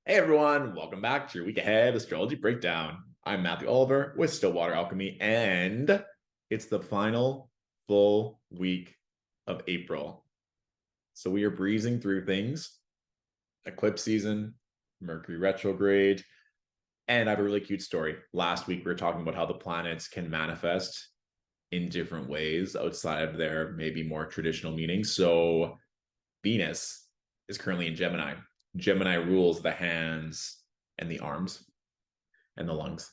Hey everyone, welcome back to your week ahead astrology breakdown. I'm Matthew Oliver with Stillwater Alchemy, and it's the final full week of April. So we are breezing through things, eclipse season, Mercury retrograde, and I have a really cute story. Last week we were talking about how the planets can manifest in different ways outside of their maybe more traditional meanings. So Venus is currently in Gemini. Gemini rules the hands and the arms and the lungs.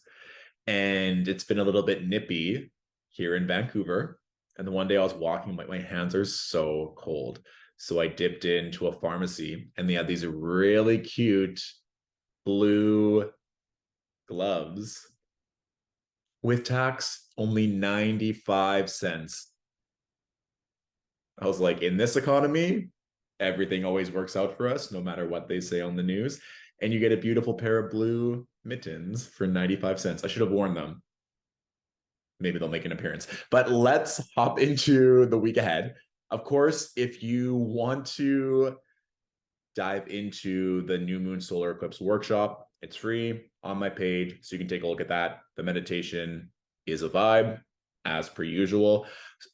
And it's been a little bit nippy here in Vancouver. And the one day I was walking, my hands are so cold. So I dipped into a pharmacy and they had these really cute blue gloves with tax only 95 cents. I was like, in this economy, everything always works out for us, no matter what they say on the news. And you get a beautiful pair of blue mittens for 95 cents. I should have worn them. Maybe they'll make an appearance. But let's hop into the week ahead. Of course, if you want to dive into the new moon solar eclipse workshop, it's free on my page. So you can take a look at that. The meditation is a vibe as per usual,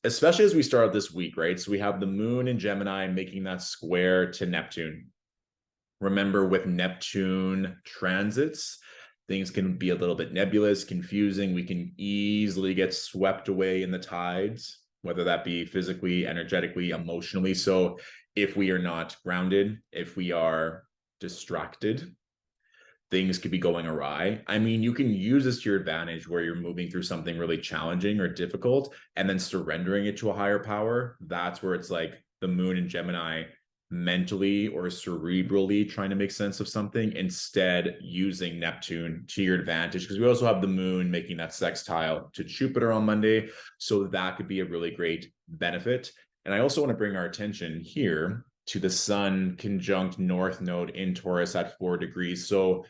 especially as we start this week, right? So we have the moon in Gemini making that square to Neptune. Remember, with Neptune transits, things can be a little bit nebulous, confusing. We can easily get swept away in the tides, whether that be physically, energetically, emotionally. So if we are not grounded, if we are distracted, things could be going awry. I mean, you can use this to your advantage where you're moving through something really challenging or difficult and then surrendering it to a higher power. That's where it's like the moon in Gemini mentally or cerebrally trying to make sense of something, instead using Neptune to your advantage, because we also have the moon making that sextile to Jupiter on Monday. So that could be a really great benefit. And I also want to bring our attention here to the sun conjunct north node in Taurus at 4 degrees. So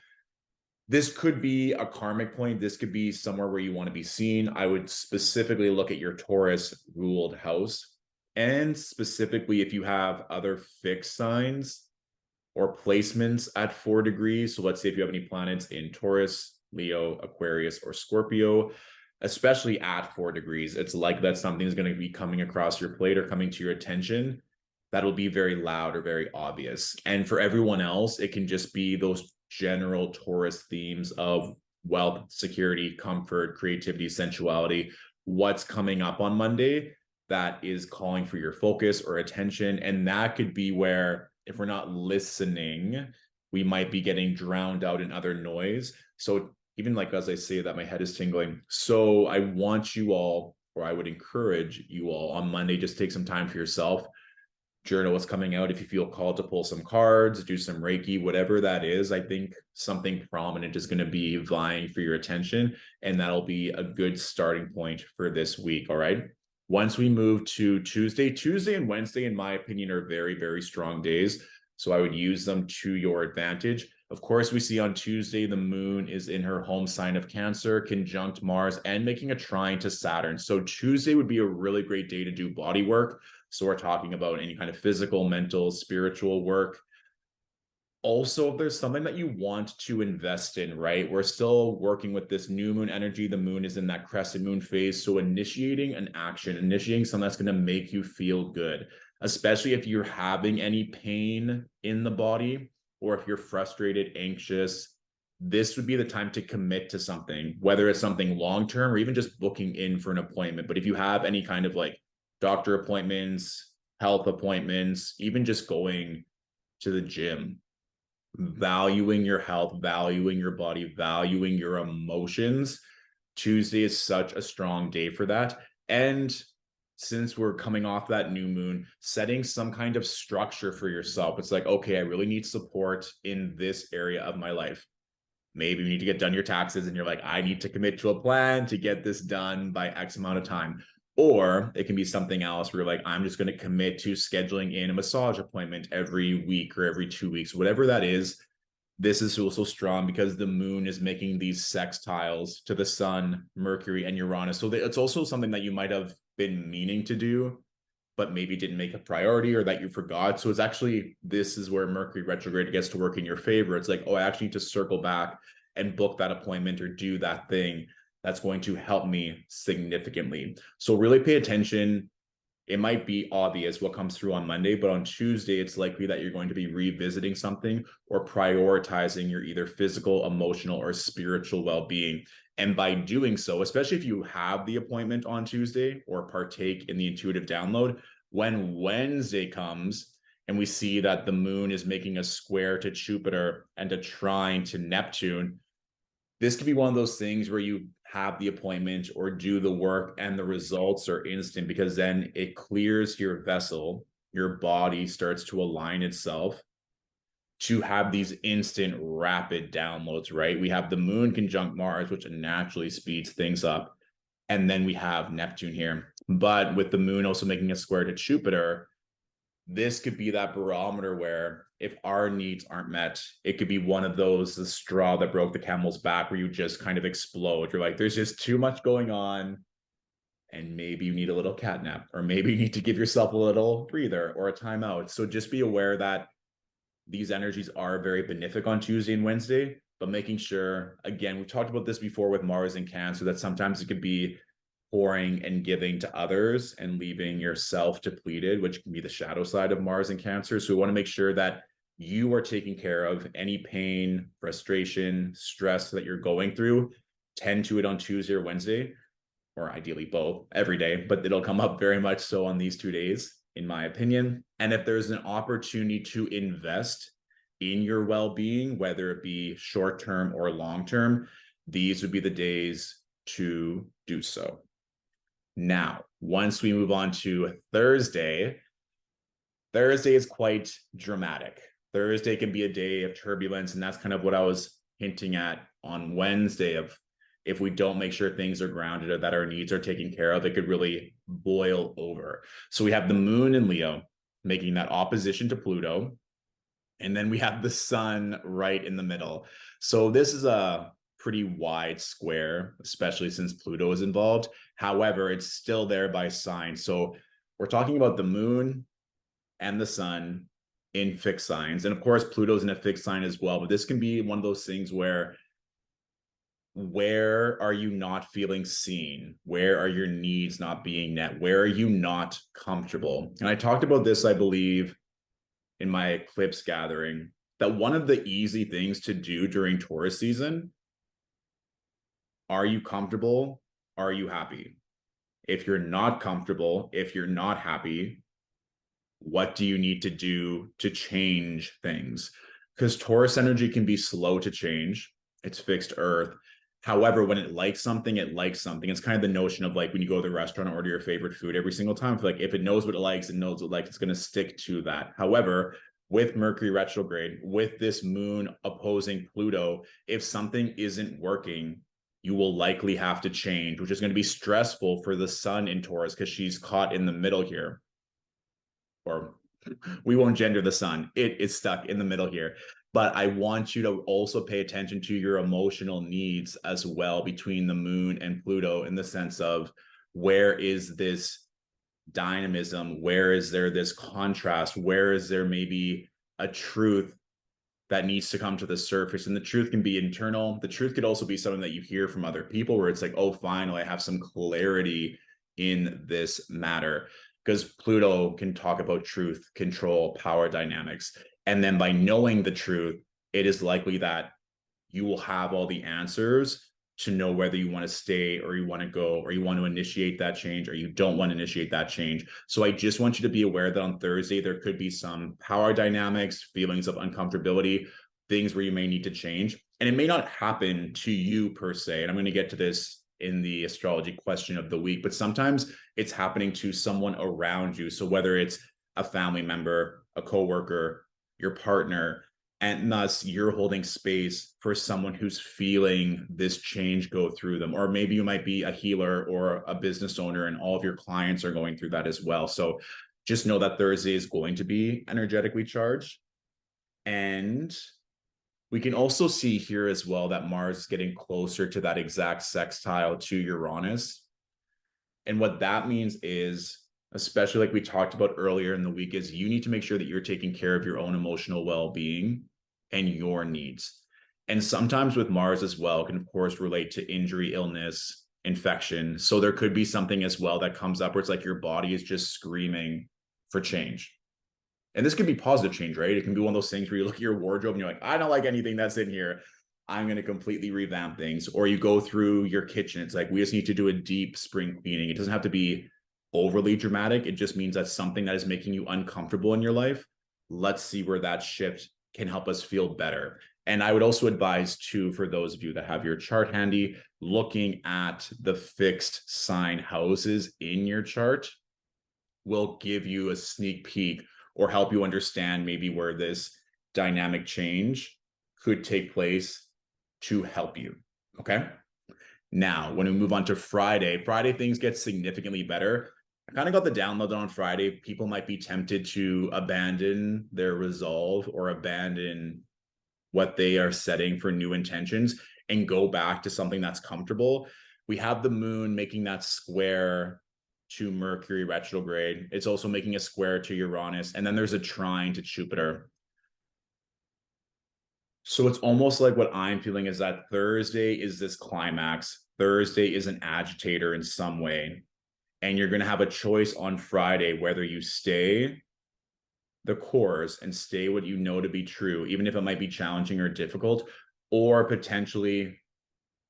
this could be a karmic point. This could be somewhere where you want to be seen. I would specifically look at your Taurus ruled house. And specifically, if you have other fixed signs or placements at 4 degrees. So let's say if you have any planets in Taurus, Leo, Aquarius, or Scorpio, especially at 4 degrees, it's like that something is going to be coming across your plate or coming to your attention that'll be very loud or very obvious. And for everyone else, it can just be those general Taurus themes of wealth, security, comfort, creativity, sensuality. What's coming up on Monday that is calling for your focus or attention. And that could be where, if we're not listening, we might be getting drowned out in other noise. So even like as I say that, my head is tingling. So I want you all, or I would encourage you all on Monday, just take some time for yourself. Journal what's coming out. If you feel called to pull some cards, do some Reiki, whatever that is, I think something prominent is going to be vying for your attention. And that'll be a good starting point for this week. All right. Once we move to Tuesday and Wednesday, in my opinion, are very, very strong days. So I would use them to your advantage. Of course, we see on Tuesday, the moon is in her home sign of Cancer, conjunct Mars, and making a trine to Saturn. So Tuesday would be a really great day to do body work. So we're talking about any kind of physical, mental, spiritual work. Also, if there's something that you want to invest in, right? We're still working with this new moon energy. The moon is in that crescent moon phase. So initiating an action, initiating something that's going to make you feel good, especially if you're having any pain in the body or if you're frustrated, anxious, this would be the time to commit to something, whether it's something long-term or even just booking in for an appointment. But if you have any kind of like doctor appointments, health appointments, even just going to the gym, valuing your health, valuing your body, valuing your emotions. Tuesday is such a strong day for that. And since we're coming off that new moon, setting some kind of structure for yourself. It's like, okay, I really need support in this area of my life. Maybe you need to get done your taxes and you're like, I need to commit to a plan to get this done by X amount of time. Or it can be something else where you're like, I'm just going to commit to scheduling in a massage appointment every week or every 2 weeks, whatever that is. This is also strong because the moon is making these sextiles to the sun, Mercury, and Uranus. So it's also something that you might have been meaning to do but maybe didn't make a priority or that you forgot. So it's actually, this is where Mercury retrograde gets to work in your favor. It's like, oh, I actually need to circle back and book that appointment or do that thing that's going to help me significantly. So really pay attention. It might be obvious what comes through on Monday, but on Tuesday, it's likely that you're going to be revisiting something or prioritizing your either physical, emotional, or spiritual well-being. And by doing so, especially if you have the appointment on Tuesday or partake in the intuitive download, when Wednesday comes and we see that the moon is making a square to Jupiter and a trine to Neptune, this could be one of those things where you have the appointment or do the work and the results are instant, because then it clears your vessel, your body starts to align itself to have these instant rapid downloads, right? We have the moon conjunct Mars, which naturally speeds things up. And then we have Neptune here. But with the moon also making a square to Jupiter, this could be that barometer where if our needs aren't met, it could be one of those, the straw that broke the camel's back, where you just kind of explode. You're like, there's just too much going on. And maybe you need a little catnap, or maybe you need to give yourself a little breather or a timeout. So just be aware that these energies are very benefic on Tuesday and Wednesday, but making sure, again, we've talked about this before with Mars and Cancer, that sometimes it could be pouring and giving to others and leaving yourself depleted, which can be the shadow side of Mars and Cancer. So we want to make sure that you are taking care of any pain, frustration, stress that you're going through. Tend to it on Tuesday or Wednesday, or ideally both every day, but it'll come up very much so on these 2 days, in my opinion. And if there's an opportunity to invest in your well-being, whether it be short-term or long-term, these would be the days to do so. Now, once we move on to Thursday, Thursday is quite dramatic. Thursday can be a day of turbulence, and that's kind of what I was hinting at on Wednesday of, if we don't make sure things are grounded or that our needs are taken care of, it could really boil over. So we have the moon in Leo making that opposition to Pluto, and then we have the sun right in the middle. So this is a pretty wide square, especially since Pluto is involved. However, it's still there by sign. So we're talking about the moon and the sun in fixed signs. And of course, Pluto's in a fixed sign as well. But this can be one of those things where are you not feeling seen? Where are your needs not being met? Where are you not comfortable? And I talked about this, I believe, in my eclipse gathering, that one of the easy things to do during Taurus season, are you comfortable? Are you happy? If you're not comfortable, if you're not happy, what do you need to do to change things? Because Taurus energy can be slow to change. It's fixed earth. However, when it likes something, it likes something. It's kind of the notion of like when you go to the restaurant and order your favorite food every single time. Like if it knows what it likes and knows what it likes, it's going to stick to that. However, with Mercury retrograde, with this moon opposing Pluto, if something isn't working, you will likely have to change, which is going to be stressful for the sun in Taurus because she's caught in the middle here. Or we won't gender the sun. It is stuck in the middle here. But I want you to also pay attention to your emotional needs as well between the moon and Pluto, in the sense of, where is this dynamism? Where is there this contrast? Where is there maybe a truth that needs to come to the surface? And the truth can be internal. The truth could also be something that you hear from other people, where it's like, oh, finally, I have some clarity in this matter. Because Pluto can talk about truth, control, power dynamics. And then by knowing the truth, it is likely that you will have all the answers to know whether you want to stay or you want to go, or you want to initiate that change or you don't want to initiate that change. So I just want you to be aware that on Thursday, there could be some power dynamics, feelings of uncomfortability, things where you may need to change. And it may not happen to you per se. And I'm going to get to this in the astrology question of the week, but sometimes it's happening to someone around you. So whether it's a family member, a coworker, your partner, and thus you're holding space for someone who's feeling this change go through them. Or maybe you might be a healer or a business owner and all of your clients are going through that as well. So just know that Thursday is going to be energetically charged. And we can also see here as well that Mars is getting closer to that exact sextile to Uranus. And what that means is especially like we talked about earlier in the week, is you need to make sure that you're taking care of your own emotional well-being and your needs. And sometimes with Mars as well can of course relate to injury, illness, infection. So there could be something as well that comes up where it's like your body is just screaming for change. And this could be positive change, right? It can be one of those things where you look at your wardrobe and you're like, I don't like anything that's in here. I'm going to completely revamp things. Or you go through your kitchen. It's like, we just need to do a deep spring cleaning. It doesn't have to be overly dramatic. It just means that's something that is making you uncomfortable in your life. Let's see where that shift can help us feel better. And I would also advise too, for those of you that have your chart handy, looking at the fixed sign houses in your chart will give you a sneak peek or help you understand maybe where this dynamic change could take place to help you. Okay. Now, when we move on to Friday, things get significantly better. I kind of got the download on Friday. People might be tempted to abandon their resolve or abandon what they are setting for new intentions and go back to something that's comfortable. We have the moon making that square to Mercury retrograde. It's also making a square to Uranus. And then there's a trine to Jupiter. So it's almost like what I'm feeling is that Thursday is this climax. Thursday is an agitator in some way. And you're going to have a choice on Friday whether you stay the course and stay what you know to be true, even if it might be challenging or difficult, or potentially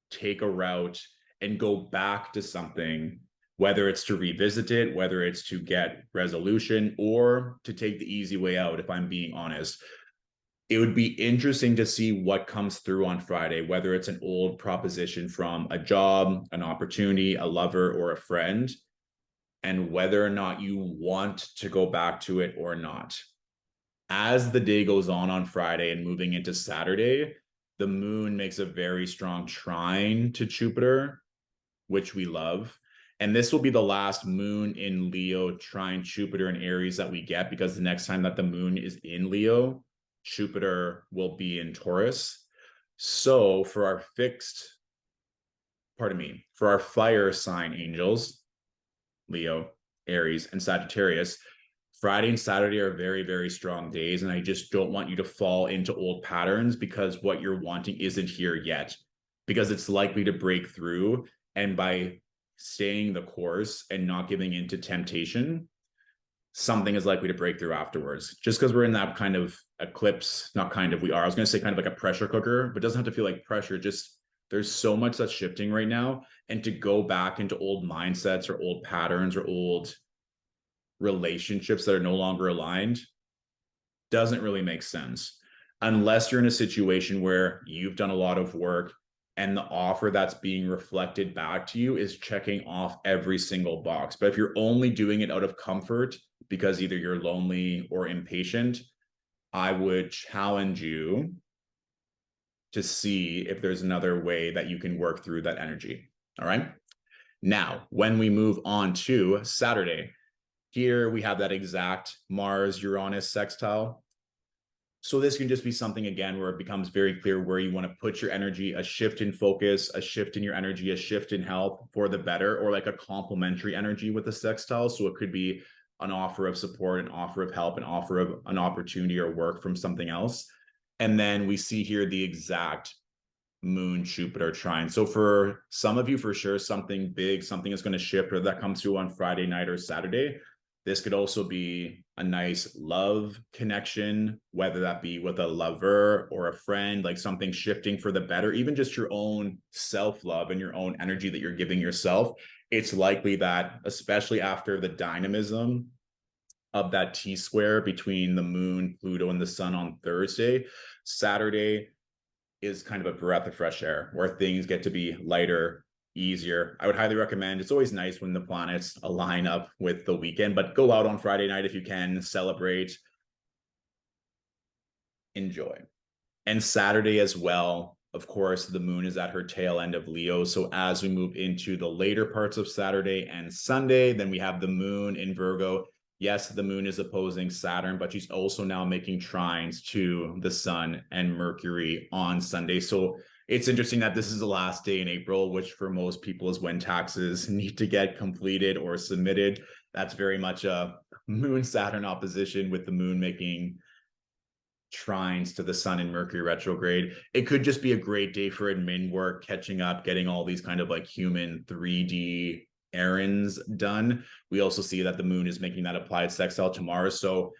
take a route and go back to something, whether it's to revisit it, whether it's to get resolution, or to take the easy way out, if I'm being honest. It would be interesting to see what comes through on Friday, whether it's an old proposition from a job, an opportunity, a lover, or a friend, and whether or not you want to go back to it or not. As the day goes on Friday and moving into Saturday, the moon makes a very strong trine to Jupiter, which we love. And this will be the last moon in Leo trine Jupiter in Aries that we get, because the next time that the moon is in Leo, Jupiter will be in Taurus. So for our for our fire sign angels, Leo, Aries, and Sagittarius, Friday and Saturday are very, very strong days. And I just don't want you to fall into old patterns, because what you're wanting isn't here yet, because it's likely to break through. And by staying the course and not giving into temptation, something is likely to break through afterwards. Just because we're in that kind of eclipse, not kind of, we are, I was going to say kind of like a pressure cooker, but it doesn't have to feel like pressure. Just there's so much that's shifting right now. And to go back into old mindsets or old patterns or old relationships that are no longer aligned doesn't really make sense, unless you're in a situation where you've done a lot of work and the offer that's being reflected back to you is checking off every single box. But if you're only doing it out of comfort because either you're lonely or impatient, I would challenge you to see if there's another way that you can work through that energy. All right. Now, when we move on to Saturday, here we have that exact Mars-Uranus sextile. So this can just be something, again, where it becomes very clear where you want to put your energy, a shift in focus, a shift in your energy, a shift in health for the better, or like a complementary energy with the sextile. So it could be an offer of support, an offer of help, an offer of an opportunity or work from something else. And then we see here the exact Moon Jupiter trine. So for some of you, for sure, something big, something is going to shift, whether that comes through on Friday night or Saturday. This could also be a nice love connection, whether that be with a lover or a friend, like something shifting for the better, even just your own self-love and your own energy that you're giving yourself. It's likely that, especially after the dynamism of that T-square between the moon, Pluto, and the sun on Thursday, Saturday is kind of a breath of fresh air where things get to be lighter, easier. I would highly recommend. It's always nice when the planets align up with the weekend, but go out on Friday night if you can, celebrate, enjoy. And Saturday as well, of course, the moon is at her tail end of Leo. So as we move into the later parts of Saturday and Sunday, then we have the moon in Virgo. Yes, the moon is opposing Saturn, but she's also now making trines to the sun and Mercury on Sunday. So It's interesting that this is the last day in April, which for most people is when taxes need to get completed or submitted. That's very much a Moon Saturn opposition, with the moon making trines to the sun in Mercury retrograde. It could just be a great day for admin work, catching up, getting all these kind of like human 3D errands done. We also see that the moon is making that applied sextile to Mars. So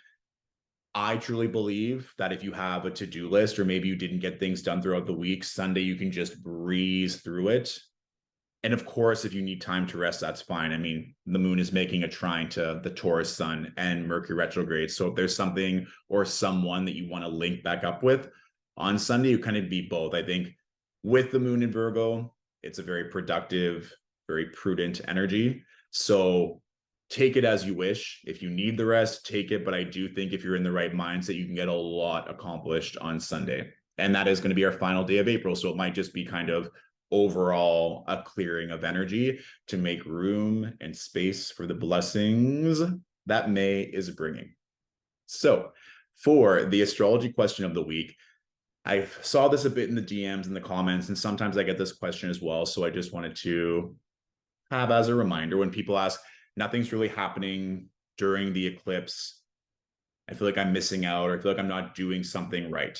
I truly believe that if you have a to-do list, or maybe you didn't get things done throughout the week, Sunday you can just breeze through it. And of course, if you need time to rest, that's fine. I mean, the moon is making a trine to the Taurus sun and Mercury retrograde. So if there's something or someone that you want to link back up with on Sunday, you kind of be both. I think with the moon in Virgo, it's a very productive, very prudent energy. So take it as you wish. If you need the rest, take it. But I do think if you're in the right mindset, you can get a lot accomplished on Sunday. And that is going to be our final day of April. So it might just be kind of overall a clearing of energy to make room and space for the blessings that May is bringing. So for the astrology question of the week, I saw this a bit in the DMs and the comments, and sometimes I get this question as well. So I just wanted to have as a reminder, when people ask, nothing's really happening during the eclipse, I feel like I'm missing out, or I feel like I'm not doing something right.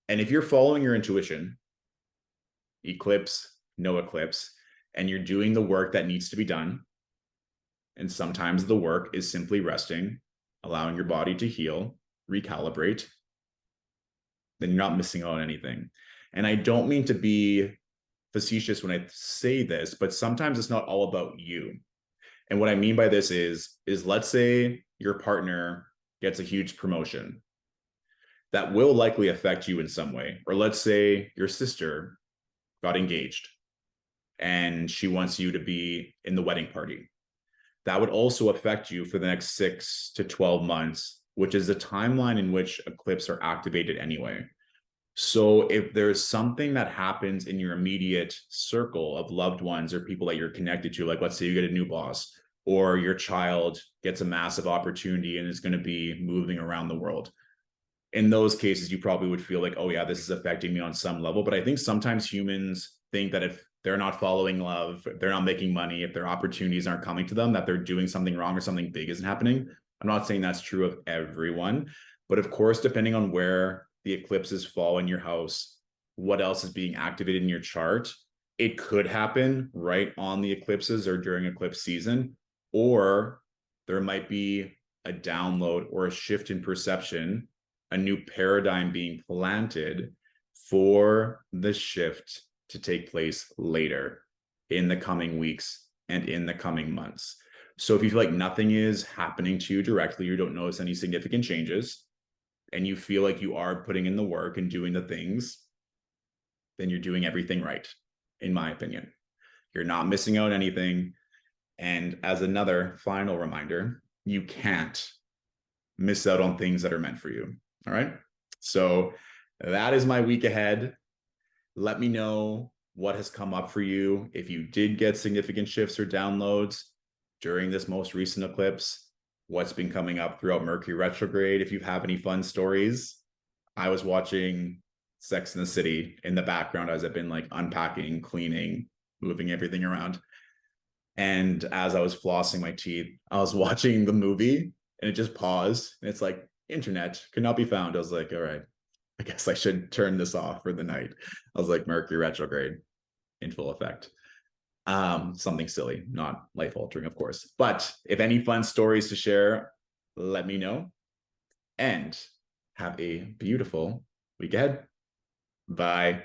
And if you're following your intuition, eclipse, no eclipse, and you're doing the work that needs to be done, and sometimes the work is simply resting, allowing your body to heal, recalibrate, then you're not missing out on anything. And I don't mean to be facetious when I say this, but sometimes it's not all about you. And what I mean by this is let's say your partner gets a huge promotion that will likely affect you in some way. Or let's say your sister got engaged and she wants you to be in the wedding party. That would also affect you for the next 6 to 12 months, which is the timeline in which eclipses are activated anyway. So if there's something that happens in your immediate circle of loved ones or people that you're connected to, like let's say you get a new boss, or your child gets a massive opportunity and is going to be moving around the world, in those cases, you probably would feel like, oh yeah, this is affecting me on some level. But I think sometimes humans think that if they're not following love, if they're not making money, if their opportunities aren't coming to them, that they're doing something wrong or something big isn't happening. I'm not saying that's true of everyone, but of course, depending on where the eclipses fall in your house, what else is being activated in your chart, it could happen right on the eclipses or during eclipse season, or there might be a download or a shift in perception, a new paradigm being planted for the shift to take place later in the coming weeks and in the coming months. So if you feel like nothing is happening to you directly, you don't notice any significant changes, and you feel like you are putting in the work and doing the things, then you're doing everything right, in my opinion. You're not missing out on anything. And as another final reminder, you can't miss out on things that are meant for you. All right. So that is my week ahead. Let me know what has come up for you. If you did get significant shifts or downloads during this most recent eclipse, what's been coming up throughout Mercury retrograde. If you have any fun stories, I was watching Sex and the City in the background as I've been like unpacking, cleaning, moving everything around. And as I was flossing my teeth, I was watching the movie and it just paused. And it's like, internet could not be found. I was like, all right, I guess I should turn this off for the night. I was like, Mercury retrograde in full effect. Something silly, not life altering, of course. But if any fun stories to share, let me know. And have a beautiful week ahead. Bye.